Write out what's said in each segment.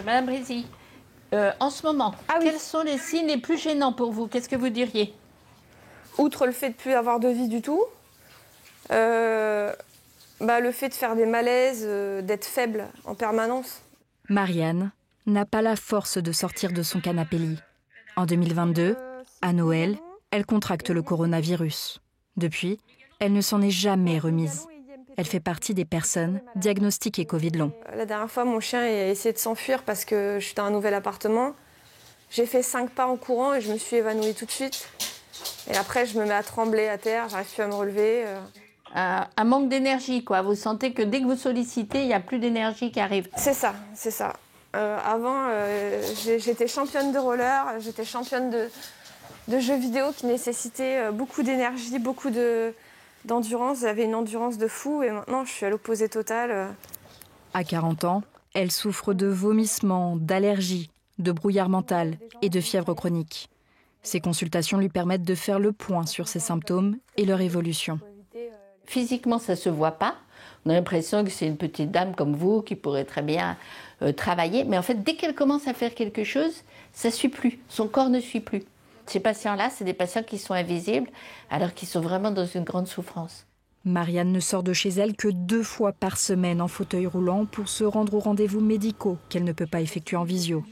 Madame Brézy, en ce moment, quels sont les signes les plus gênants pour vous? Qu'est-ce que vous diriez? Outre le fait de ne plus avoir de vie du tout, le fait de faire des malaises, d'être faible en permanence. Marianne n'a pas la force de sortir de son canapé-lit. En 2022, à Noël, elle contracte le coronavirus. Depuis, elle ne s'en est jamais remise. Elle fait partie des personnes diagnostiquées Covid long. La dernière fois, mon chien a essayé de s'enfuir parce que je suis dans un nouvel appartement. J'ai fait 5 pas en courant et je me suis évanouie tout de suite. Et après, je me mets à trembler à terre, j'arrive plus à me relever. Un manque d'énergie, quoi. Vous sentez que dès que vous sollicitez, il n'y a plus d'énergie qui arrive. C'est ça, c'est ça. Avant, j'étais championne de roller, j'étais championne de jeux vidéo qui nécessitaient beaucoup d'énergie, beaucoup d'endurance. J'avais une endurance de fou et maintenant, je suis à l'opposé total. À 40 ans, elle souffre de vomissements, d'allergies, de brouillard mental et de fièvre chronique. Ces consultations lui permettent de faire le point sur ses symptômes et leur évolution. Physiquement, ça ne se voit pas. On a l'impression que c'est une petite dame comme vous qui pourrait très bien travailler. Mais en fait, dès qu'elle commence à faire quelque chose, ça ne suit plus. Son corps ne suit plus. Ces patients-là, c'est des patients qui sont invisibles alors qu'ils sont vraiment dans une grande souffrance. Marianne ne sort de chez elle que 2 fois par semaine en fauteuil roulant pour se rendre aux rendez-vous médicaux qu'elle ne peut pas effectuer en visio.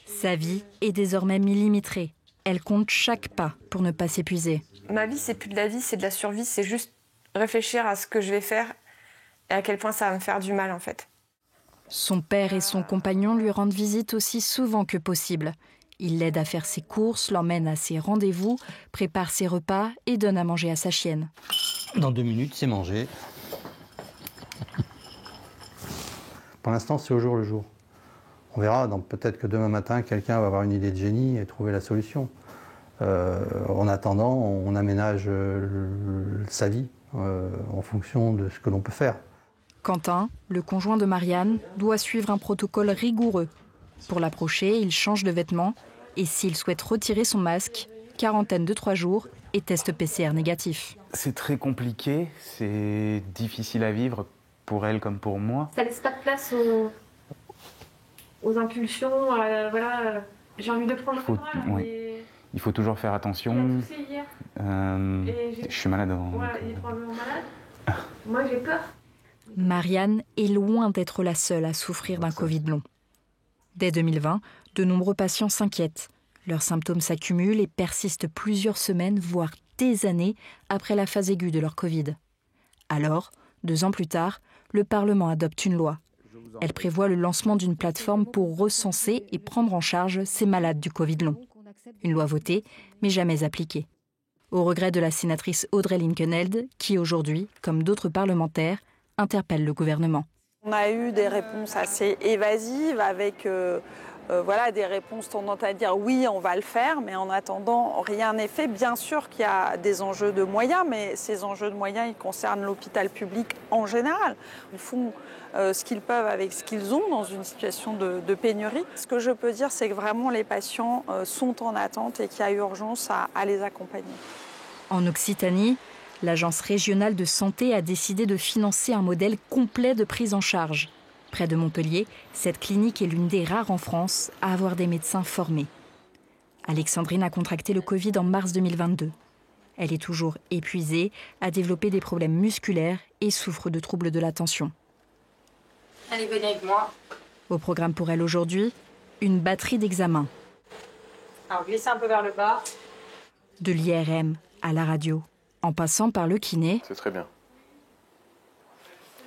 Sa vie est désormais millimétrée. Elle compte chaque pas pour ne pas s'épuiser. Ma vie, c'est plus de la vie, c'est de la survie. C'est juste réfléchir à ce que je vais faire et à quel point ça va me faire du mal, en fait. Son père et son compagnon lui rendent visite aussi souvent que possible. Il l'aide à faire ses courses, l'emmène à ses rendez-vous, prépare ses repas et donne à manger à sa chienne. Dans 2 minutes, c'est mangé. Pour l'instant, c'est au jour le jour. On verra, peut-être que demain matin, quelqu'un va avoir une idée de génie et trouver la solution. En attendant, on aménage sa vie en fonction de ce que l'on peut faire. Quentin, le conjoint de Marianne, doit suivre un protocole rigoureux. Pour l'approcher, il change de vêtements et s'il souhaite retirer son masque, quarantaine de 3 jours et test PCR négatif. C'est très compliqué, c'est difficile à vivre pour elle comme pour moi. Ça laisse pas de place aux impulsions, j'ai envie de prendre le bras. Il faut toujours faire attention. Je suis malade. Il est probablement malade. Moi, j'ai peur. Marianne est loin d'être la seule à souffrir d'un Covid long. Dès 2020, de nombreux patients s'inquiètent. Leurs symptômes s'accumulent et persistent plusieurs semaines, voire des années, après la phase aiguë de leur Covid. Alors, 2 ans plus tard, le Parlement adopte une loi. Elle prévoit le lancement d'une plateforme pour recenser et prendre en charge ces malades du Covid long. Une loi votée, mais jamais appliquée. Au regret de la sénatrice Audrey Linkenheld, qui aujourd'hui, comme d'autres parlementaires, interpelle le gouvernement. On a eu des réponses assez évasives avec des réponses tendant à dire oui, on va le faire, mais en attendant, rien n'est fait. Bien sûr qu'il y a des enjeux de moyens, mais ces enjeux de moyens, ils concernent l'hôpital public en général. Ils font ce qu'ils peuvent avec ce qu'ils ont dans une situation de pénurie. Ce que je peux dire, c'est que vraiment les patients sont en attente et qu'il y a urgence à les accompagner. En Occitanie, l'Agence régionale de santé a décidé de financer un modèle complet de prise en charge. Près de Montpellier, cette clinique est l'une des rares en France à avoir des médecins formés. Alexandrine a contracté le Covid en mars 2022. Elle est toujours épuisée, a développé des problèmes musculaires et souffre de troubles de l'attention. Allez, venez avec moi. Au programme pour elle aujourd'hui, une batterie d'examens. Alors, glissez un peu vers le bas. De l'IRM à la radio, en passant par le kiné. C'est très bien.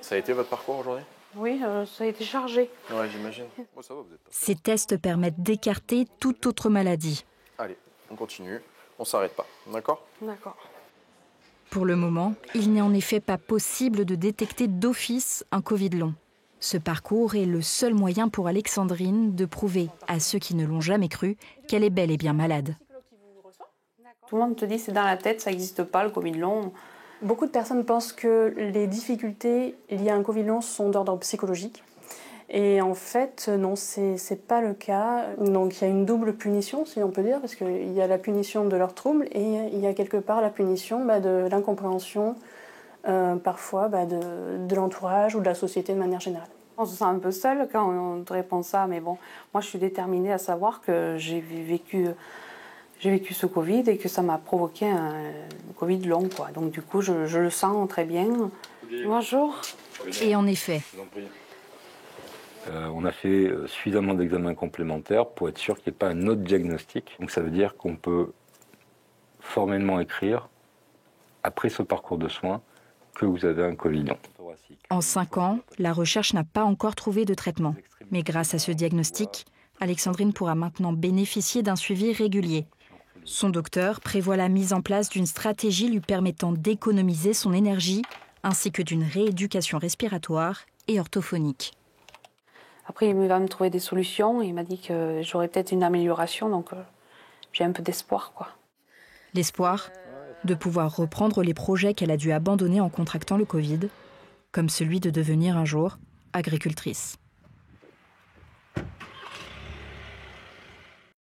Ça a été votre parcours aujourd'hui ? Oui, ça a été chargé. Ouais, j'imagine. Bon, ça va, vous êtes pas... Ces tests permettent d'écarter toute autre maladie. Allez, on continue. On s'arrête pas, d'accord ? D'accord. Pour le moment, il n'est en effet pas possible de détecter d'office un Covid long. Ce parcours est le seul moyen pour Alexandrine de prouver à ceux qui ne l'ont jamais cru qu'elle est bel et bien malade. Tout le monde te dit c'est dans la tête, ça n'existe pas le Covid long. Beaucoup de personnes pensent que les difficultés liées à un Covid long sont d'ordre psychologique. Et en fait, non, c'est pas le cas. Donc il y a une double punition, si on peut dire, parce qu'il y a la punition de leurs troubles et il y a quelque part la punition de l'incompréhension, parfois de l'entourage ou de la société de manière générale. On se sent un peu seul quand on te répond ça, mais bon, moi je suis déterminée à savoir que j'ai vécu ce Covid et que ça m'a provoqué un Covid long, quoi. Donc du coup, je le sens très bien. Bonjour. Et en effet, on a fait suffisamment d'examens complémentaires pour être sûr qu'il n'y ait pas un autre diagnostic. Donc ça veut dire qu'on peut formellement écrire, après ce parcours de soins, que vous avez un Covid long. En 5 ans, la recherche n'a pas encore trouvé de traitement. Mais grâce à ce diagnostic, Alexandrine pourra maintenant bénéficier d'un suivi régulier. Son docteur prévoit la mise en place d'une stratégie lui permettant d'économiser son énergie, ainsi que d'une rééducation respiratoire et orthophonique. Après, il va me trouver des solutions. Il m'a dit que j'aurais peut-être une amélioration, donc j'ai un peu d'espoir, quoi. L'espoir de pouvoir reprendre les projets qu'elle a dû abandonner en contractant le Covid, comme celui de devenir un jour agricultrice.